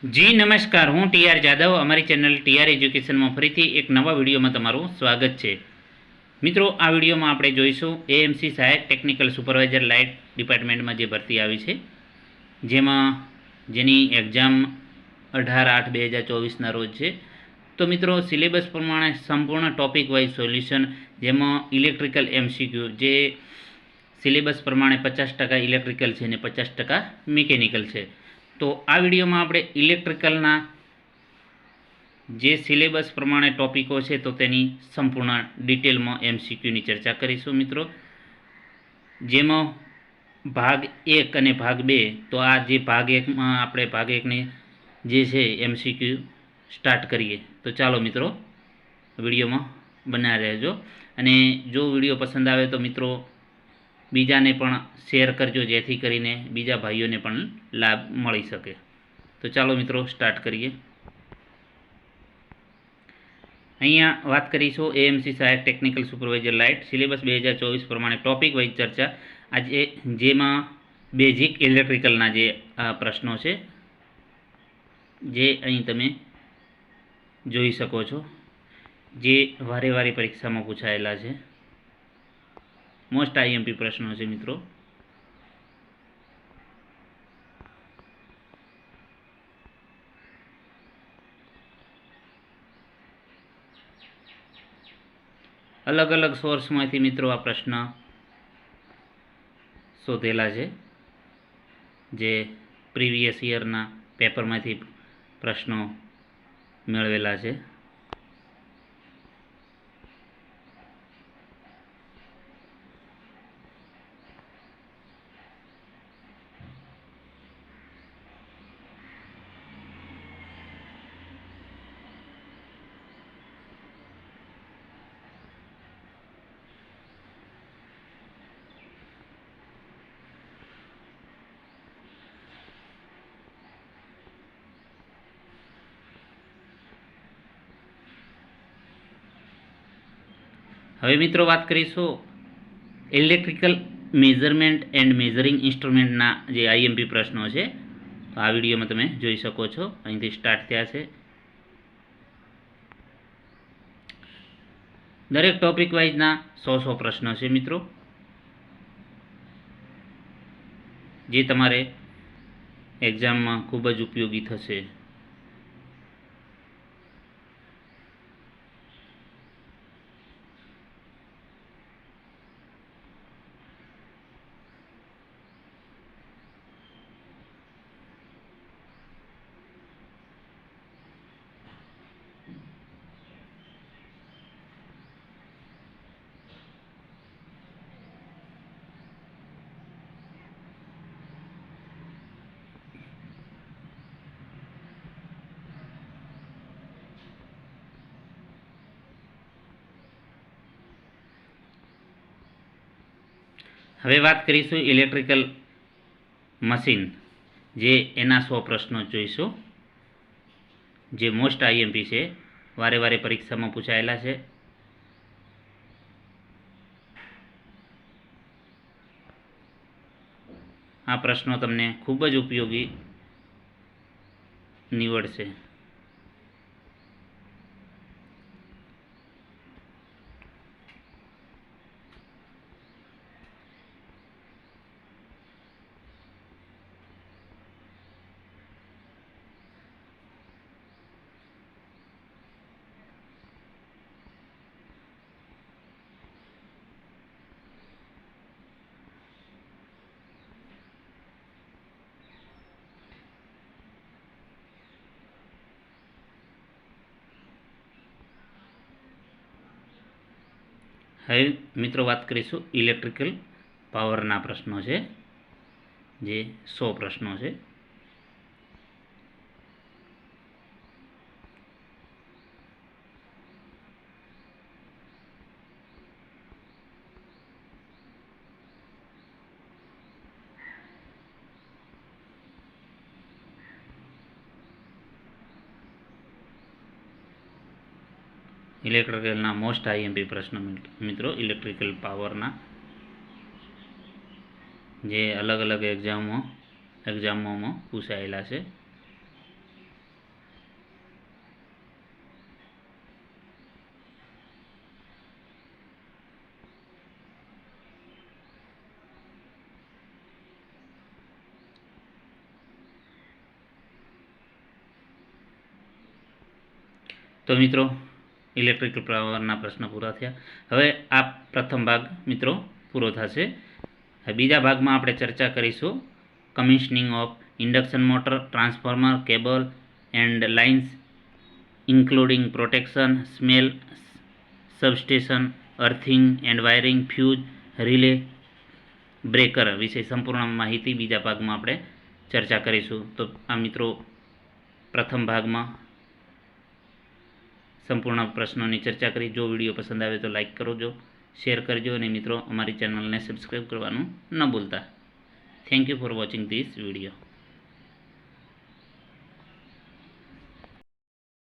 જી નમસ્કાર, હું ટીઆર જાદવ. અમારી ચેનલ ટીઆર એજ્યુકેશનમાં ફરીથી એક નવા વિડીયોમાં તમારું સ્વાગત છે. મિત્રો, આ વિડીયોમાં આપણે જોઈશું એએમસી સહાયક ટેકનિકલ સુપરવાઇઝર લાઇટ ડિપાર્ટમેન્ટમાં જે ભરતી આવી છે, જેની એક્ઝામ 18/8/2024ના રોજ છે. તો મિત્રો, સિલેબસ પ્રમાણે સંપૂર્ણ ટોપિક વાઇઝ સોલ્યુશન, જેમાં ઇલેક્ટ્રિકલ એમસીક્યુ, જે સિલેબસ પ્રમાણે 50% ઇલેક્ટ્રિકલ છે અને 50% મિકેનિકલ છે. તો આ વિડીયોમાં આપણે ઇલેક્ટ્રિકલના જે સિલેબસ પ્રમાણે ટોપિકો છે તો તેની સંપૂર્ણ ડિટેલમાં એમસીક્યુની ચર્ચા કરીશું મિત્રો. જેમાં ભાગ 1 અને ભાગ 2, તો આ જે ભાગ 1માં આપણે ભાગ 1ની જે છે એમસીક્યુ સ્ટાર્ટ કરીએ. તો ચાલો મિત્રો, વિડીયોમાં બન્યા રહેજો. અને જો વિડીયો પસંદ આવે તો મિત્રો બીજાને પણ શેર કરજો, જેથી કરીને બીજા ભાઈઓને પણ લાભ મળી શકે. તો ચાલો મિત્રો સ્ટાર્ટ કરીએ. અહીંયા વાત કરીશું એએમસી સહાયક ટેકનિકલ સુપરવાઇઝર લાઇટ સિલેબસ 2024 પ્રમાણે ટોપિક વાઇઝ ચર્ચા. આજે જેમાં બેઝિક ઇલેક્ટ્રિકલના જે પ્રશ્નો છે, જે અહીં તમે જોઈ શકો છો, જે વારે પરીક્ષામાં પૂછાયેલા છે. મોસ્ટ આઈએમપી પ્રશ્નો છે મિત્રો. અલગ અલગ સોર્સમાંથી મિત્રો આ પ્રશ્ન શોધેલા છે, જે પ્રીવિયસ યરના પેપરમાંથી પ્રશ્નો મેળવેલા છે. હવે મિત્રો વાત કરીશું ઇલેક્ટ્રિકલ મેઝરમેન્ટ એન્ડ મેઝરિંગ ઇન્સ્ટ્રુમેન્ટના જે આઈએમપી પ્રશ્નો છે. તો આ વિડીયોમાં તમે જોઈ શકો છો, અહીંથી સ્ટાર્ટ થયા છે. દરેક ટોપિક વાઇઝના 100 પ્રશ્નો છે મિત્રો, જે તમારે એક્ઝામમાં ખૂબ જ ઉપયોગી થશે. હવે વાત કરીશું ઇલેક્ટ્રિકલ મશીન, જે એના 100 પ્રશ્નો જોઈશું, જે મોસ્ટ આઈએમપી છે, વારે પરીક્ષામાં પૂછાયેલા છે. આ પ્રશ્નો તમને ખૂબ જ ઉપયોગી નીવડશે. હવે મિત્રો વાત કરીશું ઇલેક્ટ્રિકલ પાવરના પ્રશ્નો છે, જે 100 પ્રશ્નો છે. ઇલેક્ટ્રિકલના મોસ્ટ આઈએમપી પ્રશ્નો મિત્રો, ઇલેક્ટ્રિકલ પાવરના, જે અલગ અલગ એક્ઝામોમાં પૂછાયેલા છે. તો મિત્રો ઇલેક્ટ્રિકલ પાવરના પ્રશ્ન પૂરા થયા. હવે આ પ્રથમ ભાગ મિત્રો પૂરો થશે. હવે બીજા ભાગમાં આપણે ચર્ચા કરીશું commissioning of induction motor, transformer, cable and lines including protection, smell, substation, earthing and wiring, fuse, relay, breaker વિશે સંપૂર્ણ માહિતી બીજા ભાગમાં આપણે ચર્ચા કરીશું. તો આ મિત્રો પ્રથમ ભાગમાં સંપૂર્ણ પ્રશ્નોની ચર્ચા કરી. જો વિડીયો પસંદ આવે તો લાઈક કરજો, શેર કરજો અને મિત્રો અમારી ચેનલને સબસ્ક્રાઈબ કરવાનું ન ભૂલતા. Thank you for watching this video.